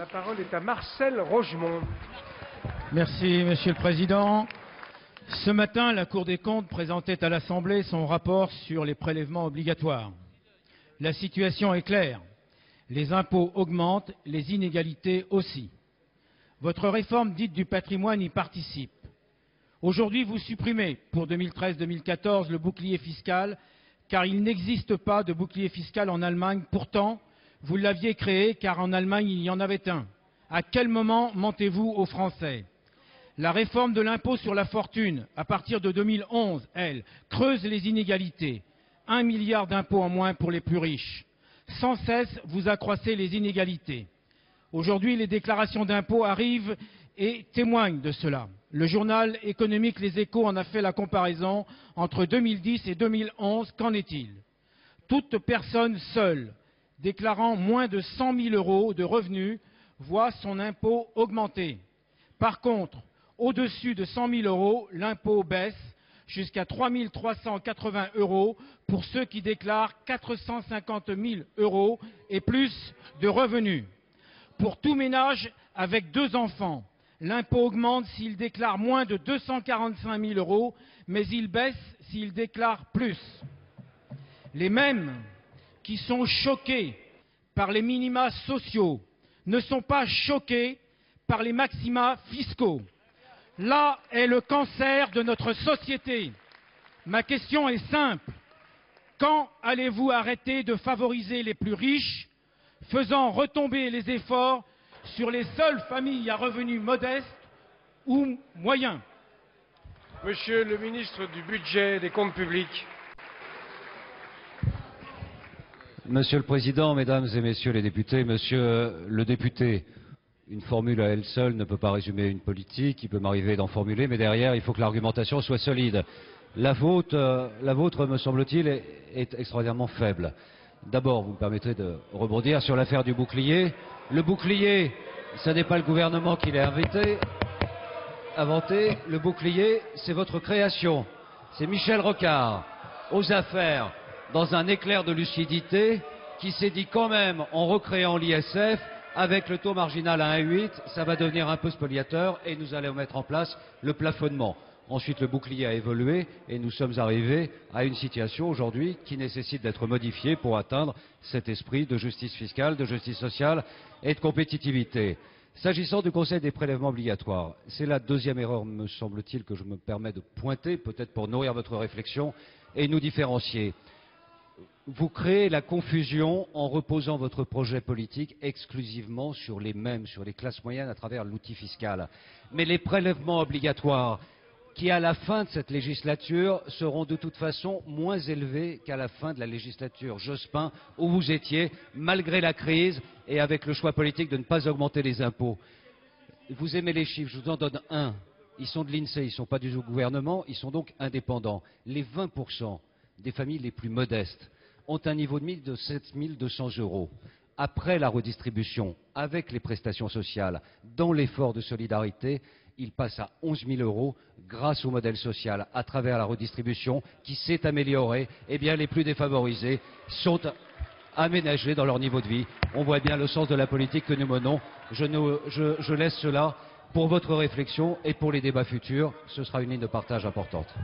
La parole est à Marcel Rogemont. Merci, Monsieur le Président. Ce matin, la Cour des comptes présentait à l'Assemblée son rapport sur les prélèvements obligatoires. La situation est claire. Les impôts augmentent, les inégalités aussi. Votre réforme dite du patrimoine y participe. Aujourd'hui, vous supprimez pour 2013-2014 le bouclier fiscal, car il n'existe pas de bouclier fiscal en Allemagne. Pourtant, vous l'aviez créé, car en Allemagne, il y en avait un. À quel moment mentez-vous aux Français ? La réforme de l'impôt sur la fortune, à partir de 2011, elle, creuse les inégalités. 1 milliard d'impôts en moins pour les plus riches. Sans cesse, vous accroissez les inégalités. Aujourd'hui, les déclarations d'impôts arrivent et témoignent de cela. Le journal économique Les Échos en a fait la comparaison entre 2010 et 2011. Qu'en est-il ? Toute personne seule déclarant moins de 100 000 € de revenus voit son impôt augmenter. Par contre, au-dessus de 100 000 €, l'impôt baisse jusqu'à 3 380 € pour ceux qui déclarent 450 000 € et plus de revenus. Pour tout ménage avec 2 enfants, l'impôt augmente s'il déclare moins de 245 000 €, mais il baisse s'il déclare plus. Les mêmes qui sont choqués par les minima sociaux ne sont pas choqués par les maxima fiscaux. Là est le cancer de notre société. Ma question est simple. Quand allez-vous arrêter de favoriser les plus riches, faisant retomber les efforts sur les seules familles à revenus modestes ou moyens ? Monsieur le ministre du Budget et des Comptes publics. Monsieur le Président, Mesdames et Messieurs les députés, Monsieur le député, une formule à elle seule ne peut pas résumer une politique, il peut m'arriver d'en formuler, mais derrière, il faut que l'argumentation soit solide. La vôtre, me semble-t-il, est extraordinairement faible. D'abord, vous me permettrez de rebondir sur l'affaire du bouclier. Le bouclier, ce n'est pas le gouvernement qui l'a inventé. Le bouclier, c'est votre création. C'est Michel Rocard, aux affaires, dans un éclair de lucidité, qui s'est dit quand même, en recréant l'ISF, avec le taux marginal à 1,8, ça va devenir un peu spoliateur et nous allons mettre en place le plafonnement. Ensuite, le bouclier a évolué et nous sommes arrivés à une situation aujourd'hui qui nécessite d'être modifiée pour atteindre cet esprit de justice fiscale, de justice sociale et de compétitivité. S'agissant du Conseil des prélèvements obligatoires, c'est la deuxième erreur, me semble-t-il, que je me permets de pointer, peut-être pour nourrir votre réflexion et nous différencier. Vous créez la confusion en reposant votre projet politique exclusivement sur les mêmes, sur les classes moyennes à travers l'outil fiscal. Mais les prélèvements obligatoires, qui à la fin de cette législature seront de toute façon moins élevés qu'à la fin de la législature Jospin, où vous étiez, malgré la crise et avec le choix politique de ne pas augmenter les impôts. Vous aimez les chiffres, je vous en donne un. Ils sont de l'INSEE, ils ne sont pas du gouvernement, ils sont donc indépendants. Les 20% des familles les plus modestes ont un niveau de vie de 7 200 €. Après la redistribution, avec les prestations sociales, dans l'effort de solidarité, il passe à 11 000 € grâce au modèle social, à travers la redistribution qui s'est améliorée. Eh bien, les plus défavorisés sont aménagés dans leur niveau de vie. On voit bien le sens de la politique que nous menons. Je laisse cela pour votre réflexion et pour les débats futurs. Ce sera une ligne de partage importante.